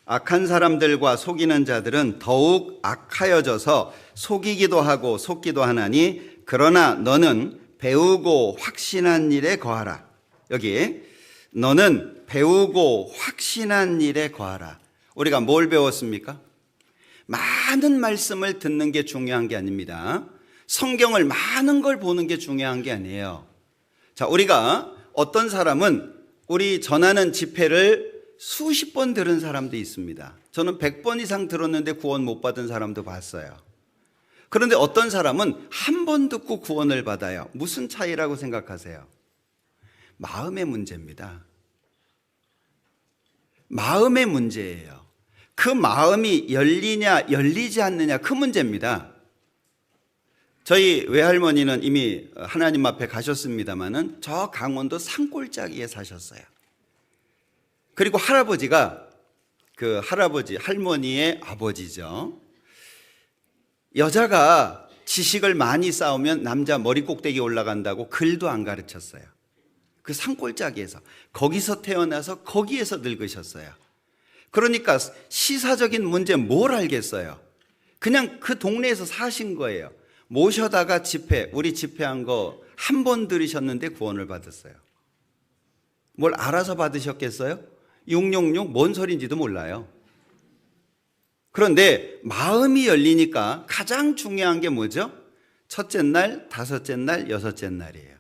악한 사람들과 속이는 자들은 더욱 악하여져서 속이기도 하고 속기도 하나니 그러나 너는 배우고 확신한 일에 거하라. 여기 너는 배우고 확신한 일에 거하라. 우리가 뭘 배웠습니까? 많은 말씀을 듣는 게 중요한 게 아닙니다. 성경을 많은 걸 보는 게 중요한 게 아니에요. 자, 우리가 어떤 사람은 우리 전하는 집회를 수십 번 들은 사람도 있습니다. 저는 100번 이상 들었는데 구원 못 받은 사람도 봤어요. 그런데 어떤 사람은 한 번 듣고 구원을 받아요. 무슨 차이라고 생각하세요? 마음의 문제입니다. 마음의 문제예요. 그 마음이 열리냐 열리지 않느냐 그 문제입니다. 저희 외할머니는 이미 하나님 앞에 가셨습니다마는 저 강원도 산골짜기에 사셨어요. 그리고 할아버지가 그 할머니의 아버지죠. 여자가 지식을 많이 쌓으면 남자 머리 꼭대기에 올라간다고 글도 안 가르쳤어요. 그 산골짜기에서 거기서 태어나서 거기에서 늙으셨어요. 그러니까 시사적인 문제 뭘 알겠어요. 그냥 그 동네에서 사신 거예요. 모셔다가 우리 집회한 거 한 번 들으셨는데 구원을 받았어요. 뭘 알아서 받으셨겠어요? 666 뭔 소리인지도 몰라요. 그런데 마음이 열리니까 가장 중요한 게 뭐죠? 첫째 날, 다섯째 날, 여섯째 날이에요.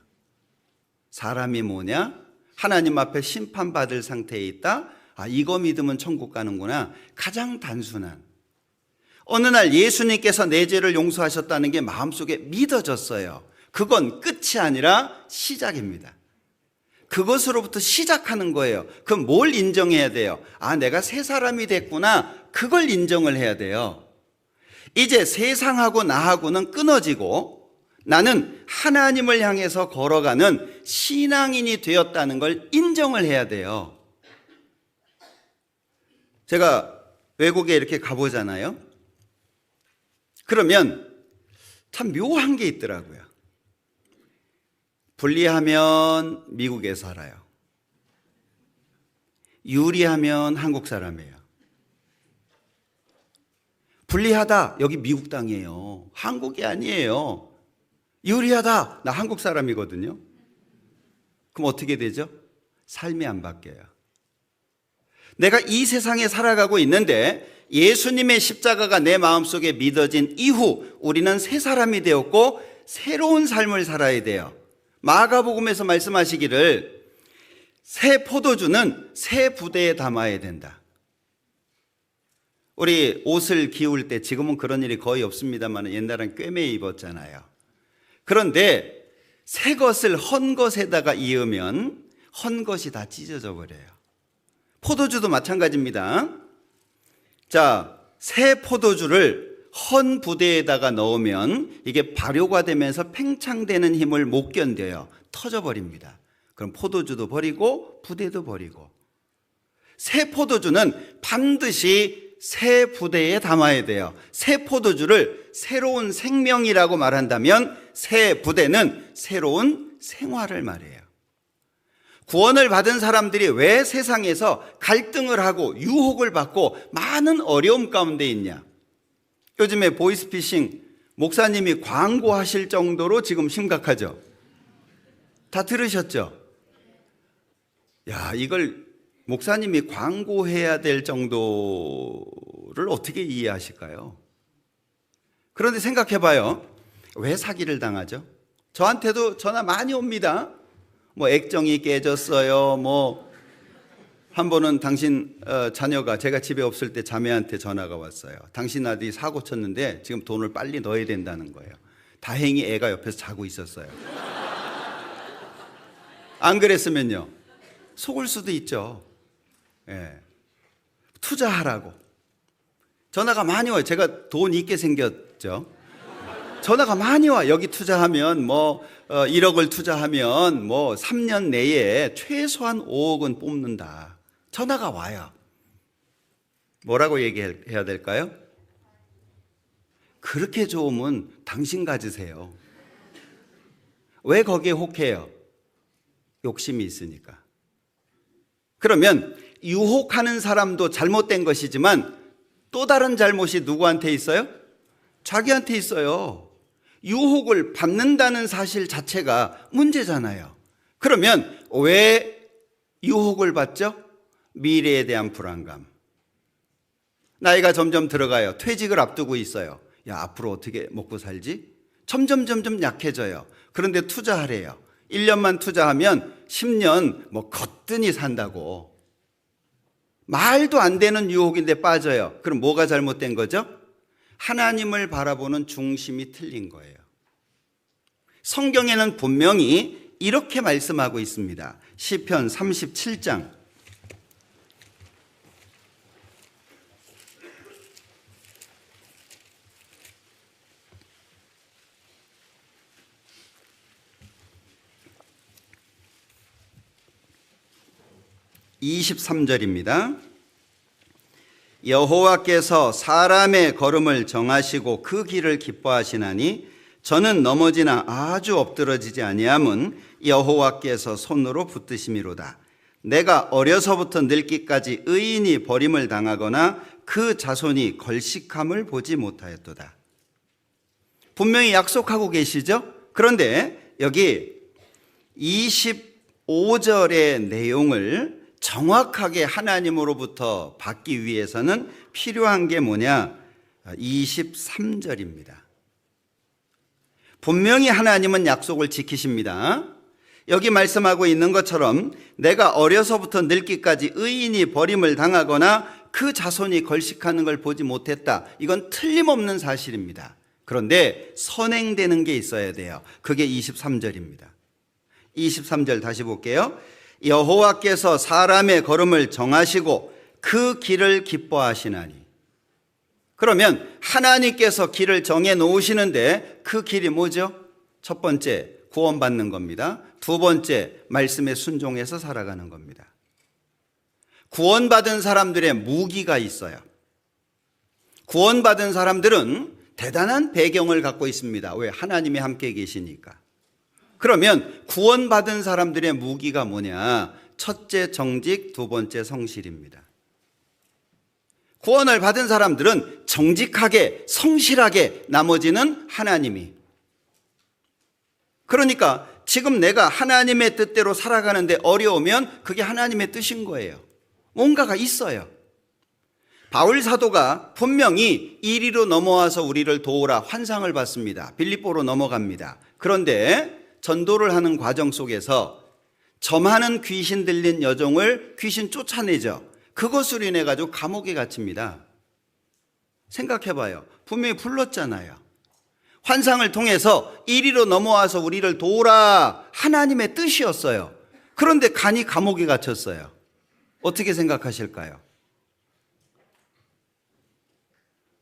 사람이 뭐냐? 하나님 앞에 심판받을 상태에 있다? 이거 믿으면 천국 가는구나. 가장 단순한. 어느 날 예수님께서 내 죄를 용서하셨다는 게 마음속에 믿어졌어요. 그건 끝이 아니라 시작입니다. 그것으로부터 시작하는 거예요. 그럼 뭘 인정해야 돼요? 내가 새 사람이 됐구나. 그걸 인정을 해야 돼요. 이제 세상하고 나하고는 끊어지고 나는 하나님을 향해서 걸어가는 신앙인이 되었다는 걸 인정을 해야 돼요. 제가 외국에 이렇게 가보잖아요. 그러면 참 묘한 게 있더라고요. 불리하면 미국에 살아요. 유리하면 한국 사람이에요. 불리하다, 여기 미국 땅이에요. 한국이 아니에요. 유리하다, 나 한국 사람이거든요. 그럼 어떻게 되죠? 삶이 안 바뀌어요. 내가 이 세상에 살아가고 있는데 예수님의 십자가가 내 마음속에 믿어진 이후 우리는 새 사람이 되었고 새로운 삶을 살아야 돼요. 마가복음에서 말씀하시기를 새 포도주는 새 부대에 담아야 된다. 우리 옷을 기울 때 지금은 그런 일이 거의 없습니다만 옛날엔 꿰매 입었잖아요. 그런데 새 것을 헌 것에다가 이으면 헌 것이 다 찢어져 버려요. 포도주도 마찬가지입니다. 자, 새 포도주를 헌 부대에다가 넣으면 이게 발효가 되면서 팽창되는 힘을 못 견뎌요. 터져버립니다. 그럼 포도주도 버리고 부대도 버리고. 새 포도주는 반드시 새 부대에 담아야 돼요. 새 포도주를 새로운 생명이라고 말한다면 새 부대는 새로운 생활을 말해요. 구원을 받은 사람들이 왜 세상에서 갈등을 하고 유혹을 받고 많은 어려움 가운데 있냐? 요즘에 보이스피싱 목사님이 광고하실 정도로 지금 심각하죠. 다 들으셨죠? 이걸 목사님이 광고해야 될 정도를 어떻게 이해하실까요? 그런데 생각해봐요. 왜 사기를 당하죠? 저한테도 전화 많이 옵니다. 액정이 깨졌어요. 한 번은 당신 자녀가 제가 집에 없을 때 자매한테 전화가 왔어요. 당신 아들이 사고 쳤는데 지금 돈을 빨리 넣어야 된다는 거예요. 다행히 애가 옆에서 자고 있었어요. 안 그랬으면요. 속을 수도 있죠. 투자하라고. 전화가 많이 와요. 제가 돈 있게 생겼죠. 전화가 많이 와. 여기 투자하면 1억을 투자하면 3년 내에 최소한 5억은 뽑는다. 전화가 와요. 뭐라고 얘기해야 될까요? 그렇게 좋으면 당신 가지세요. 왜 거기에 혹해요? 욕심이 있으니까. 그러면 유혹하는 사람도 잘못된 것이지만 또 다른 잘못이 누구한테 있어요? 자기한테 있어요. 유혹을 받는다는 사실 자체가 문제잖아요. 그러면 왜 유혹을 받죠? 미래에 대한 불안감. 나이가 점점 들어가요. 퇴직을 앞두고 있어요. 야, 앞으로 어떻게 먹고 살지? 점점 약해져요. 그런데 투자하래요. 1년만 투자하면 10년 거뜬히 산다고. 말도 안 되는 유혹인데 빠져요. 그럼 뭐가 잘못된 거죠? 하나님을 바라보는 중심이 틀린 거예요. 성경에는 분명히 이렇게 말씀하고 있습니다. 시편 37장 23절입니다. 여호와께서 사람의 걸음을 정하시고 그 길을 기뻐하시나니 저는 넘어지나 아주 엎드러지지 아니함은 여호와께서 손으로 붙드심이로다. 내가 어려서부터 늙기까지 의인이 버림을 당하거나 그 자손이 걸식함을 보지 못하였도다. 분명히 약속하고 계시죠? 그런데 여기 25절의 내용을 정확하게 하나님으로부터 받기 위해서는 필요한 게 뭐냐? 23절입니다. 분명히 하나님은 약속을 지키십니다. 여기 말씀하고 있는 것처럼 내가 어려서부터 늙기까지 의인이 버림을 당하거나 그 자손이 걸식하는 걸 보지 못했다. 이건 틀림없는 사실입니다. 그런데 선행되는 게 있어야 돼요. 그게 23절입니다. 23절 다시 볼게요. 여호와께서 사람의 걸음을 정하시고 그 길을 기뻐하시나니. 그러면 하나님께서 길을 정해 놓으시는데 그 길이 뭐죠? 첫 번째, 구원받는 겁니다. 두 번째, 말씀에 순종해서 살아가는 겁니다. 구원받은 사람들의 무기가 있어요. 구원받은 사람들은 대단한 배경을 갖고 있습니다. 왜? 하나님이 함께 계시니까. 그러면 구원받은 사람들의 무기가 뭐냐? 첫째 정직, 두 번째 성실입니다. 구원을 받은 사람들은 정직하게, 성실하게, 나머지는 하나님이. 그러니까 지금 내가 하나님의 뜻대로 살아가는데 어려우면 그게 하나님의 뜻인 거예요. 뭔가가 있어요. 바울 사도가 분명히 이리로 넘어와서 우리를 도우라 환상을 받습니다. 빌립보로 넘어갑니다. 그런데 전도를 하는 과정 속에서 점하는 귀신 들린 여종을 귀신 쫓아내죠. 그것으로 인해 가지고 감옥에 갇힙니다. 생각해봐요. 분명히 불렀잖아요. 환상을 통해서 이리로 넘어와서 우리를 도우라 하나님의 뜻이었어요. 그런데 간이 감옥에 갇혔어요. 어떻게 생각하실까요?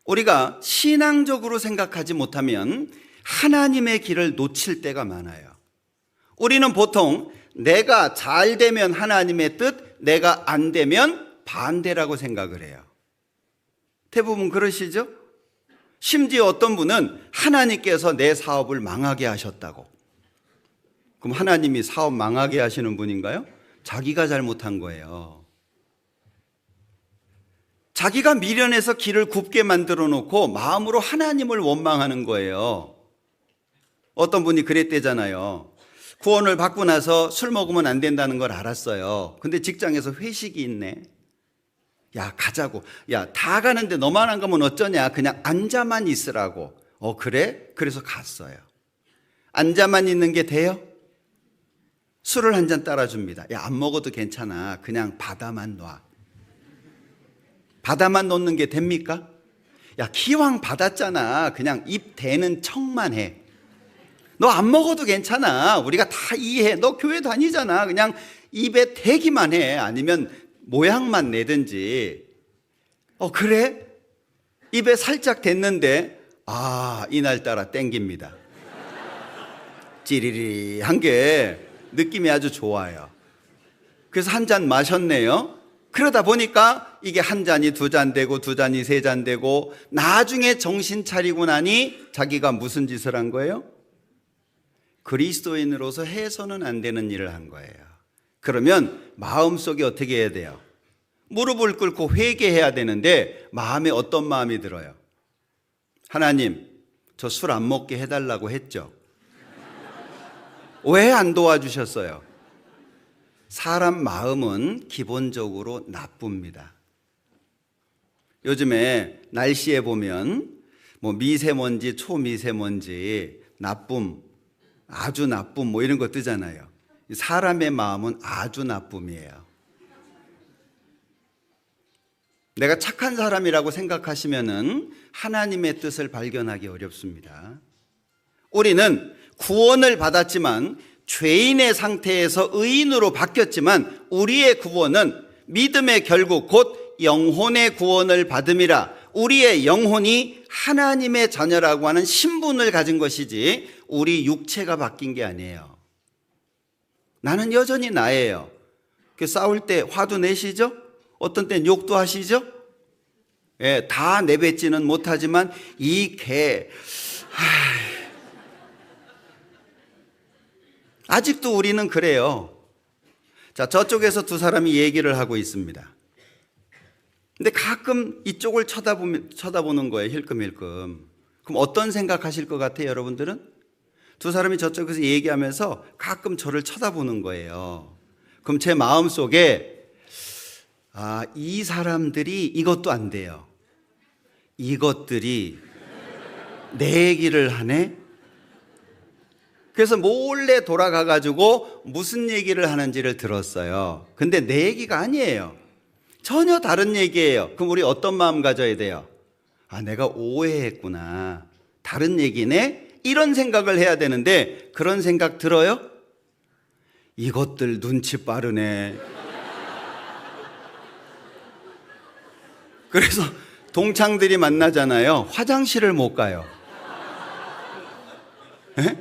우리가 신앙적으로 생각하지 못하면 하나님의 길을 놓칠 때가 많아요. 우리는 보통 내가 잘 되면 하나님의 뜻, 내가 안 되면 반대라고 생각을 해요. 대부분 그러시죠? 심지어 어떤 분은 하나님께서 내 사업을 망하게 하셨다고. 그럼 하나님이 사업 망하게 하시는 분인가요? 자기가 잘못한 거예요. 자기가 미련해서 길을 굽게 만들어 놓고 마음으로 하나님을 원망하는 거예요. 어떤 분이 그랬대잖아요. 구원을 받고 나서 술 먹으면 안 된다는 걸 알았어요. 근데 직장에서 회식이 있네. 야, 가자고. 야, 다 가는데 너만 안 가면 어쩌냐. 그냥 앉아만 있으라고. 그래? 그래서 갔어요. 앉아만 있는 게 돼요? 술을 한 잔 따라줍니다. 야, 안 먹어도 괜찮아. 그냥 받아만 놔. 받아만 놓는 게 됩니까? 야, 기왕 받았잖아. 그냥 입 대는 척만 해. 너 안 먹어도 괜찮아. 우리가 다 이해해. 너 교회 다니잖아. 그냥 입에 대기만 해. 아니면 모양만 내든지. 그래? 입에 살짝 댔는데 이날따라 땡깁니다. 찌리리한 게 느낌이 아주 좋아요. 그래서 한 잔 마셨네요. 그러다 보니까 이게 한 잔이 두 잔 되고 두 잔이 세 잔 되고 나중에 정신 차리고 나니 자기가 무슨 짓을 한 거예요? 그리스도인으로서 해서는 안 되는 일을 한 거예요. 그러면 마음속에 어떻게 해야 돼요? 무릎을 꿇고 회개해야 되는데 마음에 어떤 마음이 들어요? 하나님, 저 술 안 먹게 해달라고 했죠. 왜 안 도와주셨어요? 사람 마음은 기본적으로 나쁩니다. 요즘에 날씨에 보면 뭐 미세먼지, 초미세먼지, 나쁨, 아주 나쁨 뭐 이런 거 뜨잖아요. 사람의 마음은 아주 나쁨이에요. 내가 착한 사람이라고 생각하시면은 하나님의 뜻을 발견하기 어렵습니다. 우리는 구원을 받았지만 죄인의 상태에서 의인으로 바뀌었지만 우리의 구원은 믿음의 결국 곧 영혼의 구원을 받음이라. 우리의 영혼이 하나님의 자녀라고 하는 신분을 가진 것이지 우리 육체가 바뀐 게 아니에요. 나는 여전히 나예요. 싸울 때 화도 내시죠? 어떤 땐 욕도 하시죠? 예, 다 내뱉지는 못하지만 이 개 아직도 우리는 그래요. 자, 저쪽에서 두 사람이 얘기를 하고 있습니다. 근데 가끔 이쪽을 쳐다보는 거예요. 힐끔힐끔. 그럼 어떤 생각하실 것 같아요, 여러분들은? 두 사람이 저쪽에서 얘기하면서 가끔 저를 쳐다보는 거예요. 그럼 제 마음속에 이 사람들이 이것도 안 돼요. 이것들이 내 얘기를 하네? 그래서 몰래 돌아가가지고 무슨 얘기를 하는지를 들었어요. 근데 내 얘기가 아니에요. 전혀 다른 얘기예요. 그럼 우리 어떤 마음 가져야 돼요? 내가 오해했구나. 다른 얘기네? 이런 생각을 해야 되는데 그런 생각 들어요? 이것들 눈치 빠르네. 그래서 동창들이 만나잖아요. 화장실을 못 가요. 에?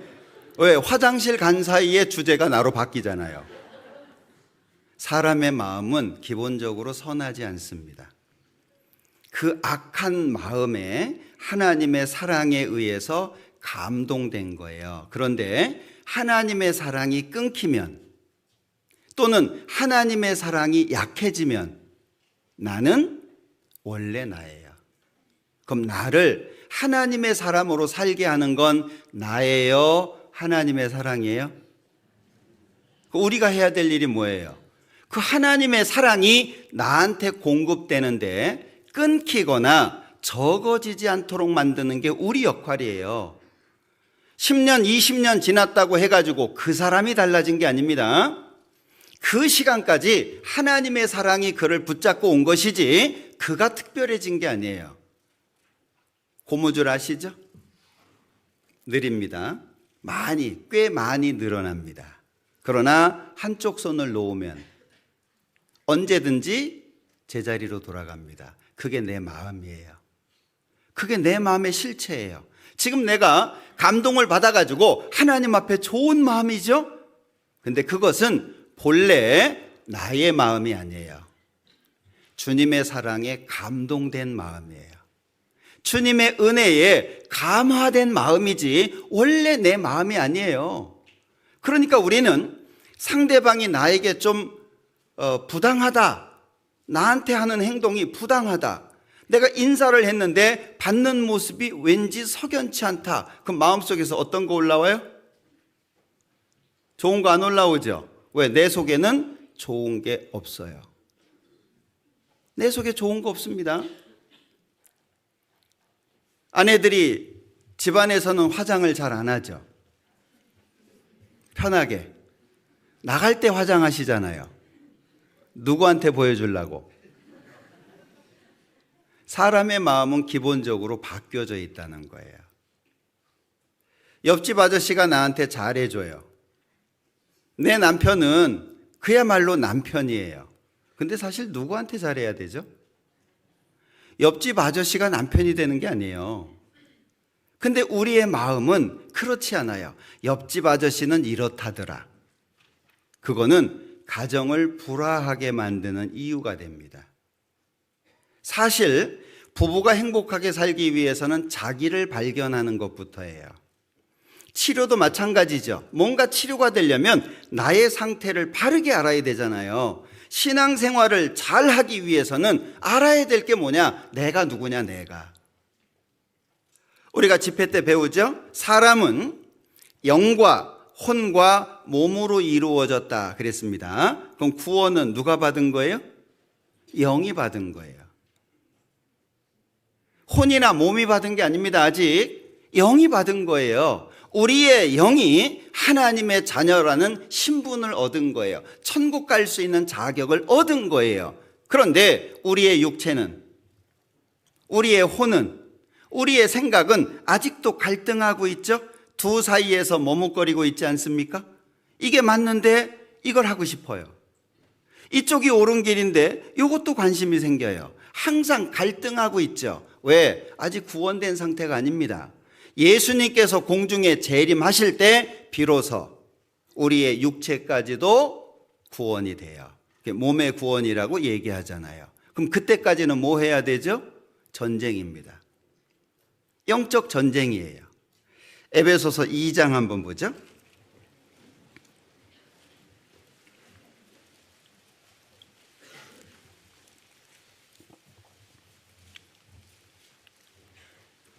왜? 화장실 간 사이에 주제가 나로 바뀌잖아요. 사람의 마음은 기본적으로 선하지 않습니다. 그 악한 마음에 하나님의 사랑에 의해서 감동된 거예요. 그런데 하나님의 사랑이 끊기면 또는 하나님의 사랑이 약해지면 나는 원래 나예요. 그럼 나를 하나님의 사람으로 살게 하는 건 나예요? 하나님의 사랑이에요? 우리가 해야 될 일이 뭐예요? 그 하나님의 사랑이 나한테 공급되는데 끊기거나 적어지지 않도록 만드는 게 우리 역할이에요. 10년, 20년 지났다고 해가지고 그 사람이 달라진 게 아닙니다. 그 시간까지 하나님의 사랑이 그를 붙잡고 온 것이지 그가 특별해진 게 아니에요. 고무줄 아시죠? 느립니다. 꽤 많이 늘어납니다. 그러나 한쪽 손을 놓으면 언제든지 제자리로 돌아갑니다. 그게 내 마음이에요. 그게 내 마음의 실체예요. 지금 내가 감동을 받아가지고 하나님 앞에 좋은 마음이죠? 근데 그것은 본래 나의 마음이 아니에요. 주님의 사랑에 감동된 마음이에요. 주님의 은혜에 감화된 마음이지 원래 내 마음이 아니에요. 그러니까 우리는 상대방이 나에게 좀 부당하다, 나한테 하는 행동이 부당하다, 내가 인사를 했는데 받는 모습이 왠지 석연치 않다. 그럼 마음속에서 어떤 거 올라와요? 좋은 거 안 올라오죠? 왜? 내 속에는 좋은 게 없어요. 내 속에 좋은 거 없습니다. 아내들이 집안에서는 화장을 잘 안 하죠. 편하게. 나갈 때 화장하시잖아요. 누구한테 보여주려고? 사람의 마음은 기본적으로 바뀌어져 있다는 거예요. 옆집 아저씨가 나한테 잘해줘요. 내 남편은 그야말로 남편이에요. 근데 사실 누구한테 잘해야 되죠? 옆집 아저씨가 남편이 되는 게 아니에요. 근데 우리의 마음은 그렇지 않아요. 옆집 아저씨는 이렇다더라. 그거는 가정을 불화하게 만드는 이유가 됩니다. 사실 부부가 행복하게 살기 위해서는 자기를 발견하는 것부터예요. 치료도 마찬가지죠. 뭔가 치료가 되려면 나의 상태를 바르게 알아야 되잖아요. 신앙생활을 잘 하기 위해서는 알아야 될 게 뭐냐? 내가 누구냐, 내가. 우리가 집회 때 배우죠? 사람은 영과 혼과 몸으로 이루어졌다 그랬습니다. 그럼 구원은 누가 받은 거예요? 영이 받은 거예요. 혼이나 몸이 받은 게 아닙니다. 아직 영이 받은 거예요. 우리의 영이 하나님의 자녀라는 신분을 얻은 거예요. 천국 갈 수 있는 자격을 얻은 거예요. 그런데 우리의 육체는, 우리의 혼은, 우리의 생각은 아직도 갈등하고 있죠? 두 사이에서 머뭇거리고 있지 않습니까? 이게 맞는데 이걸 하고 싶어요. 이쪽이 옳은 길인데 이것도 관심이 생겨요. 항상 갈등하고 있죠. 왜? 아직 구원된 상태가 아닙니다. 예수님께서 공중에 재림하실 때 비로소 우리의 육체까지도 구원이 돼요. 몸의 구원이라고 얘기하잖아요. 그럼 그때까지는 뭐 해야 되죠? 전쟁입니다. 영적 전쟁이에요. 에베소서 2장 한번 보죠.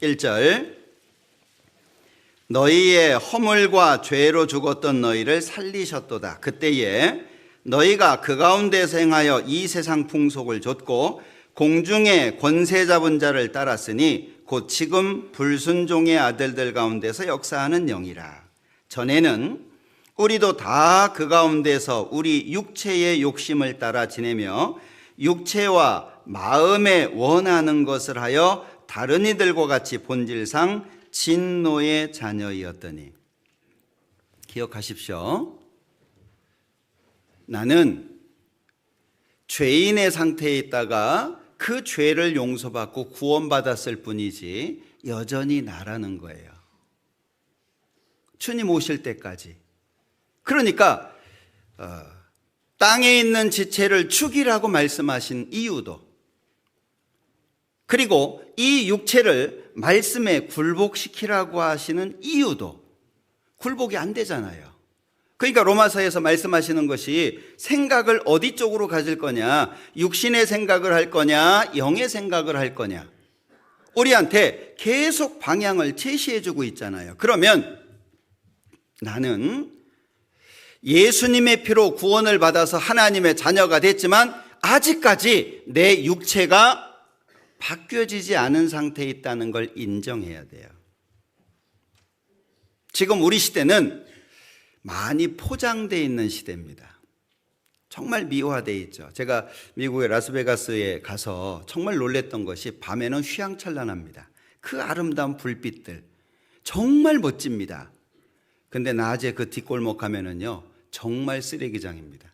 1절 너희의 허물과 죄로 죽었던 너희를 살리셨도다. 그때에 너희가 그 가운데서 행하여 이 세상 풍속을 좇고 공중의 권세 잡은 자를 따랐으니 곧 지금 불순종의 아들들 가운데서 역사하는 영이라. 전에는 우리도 다 그 가운데서 우리 육체의 욕심을 따라 지내며 육체와 마음에 원하는 것을 하여 다른 이들과 같이 본질상 진노의 자녀이었더니. 기억하십시오. 나는 죄인의 상태에 있다가 그 죄를 용서받고 구원받았을 뿐이지 여전히 나라는 거예요. 주님 오실 때까지. 그러니까 땅에 있는 지체를 죽이라고 말씀하신 이유도, 그리고 이 육체를 말씀에 굴복시키라고 하시는 이유도 굴복이 안 되잖아요. 그러니까 로마서에서 말씀하시는 것이 생각을 어디 쪽으로 가질 거냐, 육신의 생각을 할 거냐, 영의 생각을 할 거냐, 우리한테 계속 방향을 제시해 주고 있잖아요. 그러면 나는 예수님의 피로 구원을 받아서 하나님의 자녀가 됐지만 아직까지 내 육체가 바뀌어지지 않은 상태에 있다는 걸 인정해야 돼요. 지금 우리 시대는 많이 포장되어 있는 시대입니다. 정말 미화되어 있죠. 제가 미국의 라스베가스에 가서 정말 놀랬던 것이 밤에는 휘황찬란합니다. 그 아름다운 불빛들 정말 멋집니다. 근데 낮에 그 뒷골목 가면은요 정말 쓰레기장입니다.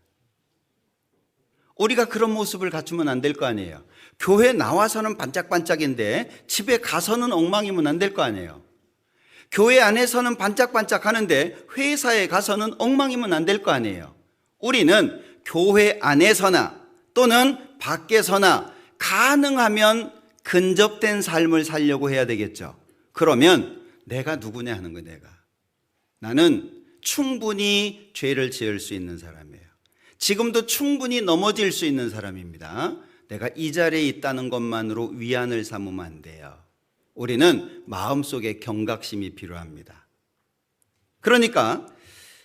우리가 그런 모습을 갖추면 안 될 거 아니에요. 교회 나와서는 반짝반짝인데 집에 가서는 엉망이면 안 될 거 아니에요. 교회 안에서는 반짝반짝 하는데 회사에 가서는 엉망이면 안 될 거 아니에요. 우리는 교회 안에서나 또는 밖에서나 가능하면 근접된 삶을 살려고 해야 되겠죠. 그러면 내가 누구냐 하는 거예요. 내가. 나는 충분히 죄를 지을 수 있는 사람이에요. 지금도 충분히 넘어질 수 있는 사람입니다. 내가 이 자리에 있다는 것만으로 위안을 삼으면 안 돼요. 우리는 마음속에 경각심이 필요합니다. 그러니까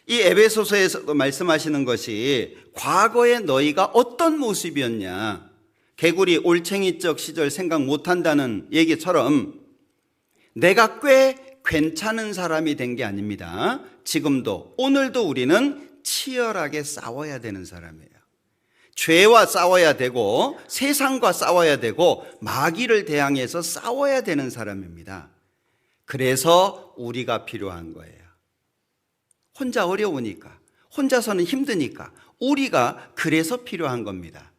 이 에베소서에서도 말씀하시는 것이 과거에 너희가 어떤 모습이었냐, 개구리 올챙이적 시절 생각 못한다는 얘기처럼 내가 꽤 괜찮은 사람이 된 게 아닙니다. 지금도 오늘도 우리는 치열하게 싸워야 되는 사람이에요. 죄와 싸워야 되고 세상과 싸워야 되고 마귀를 대항해서 싸워야 되는 사람입니다. 그래서 우리가 필요한 거예요. 혼자 어려우니까, 혼자서는 힘드니까 우리가 그래서 필요한 겁니다.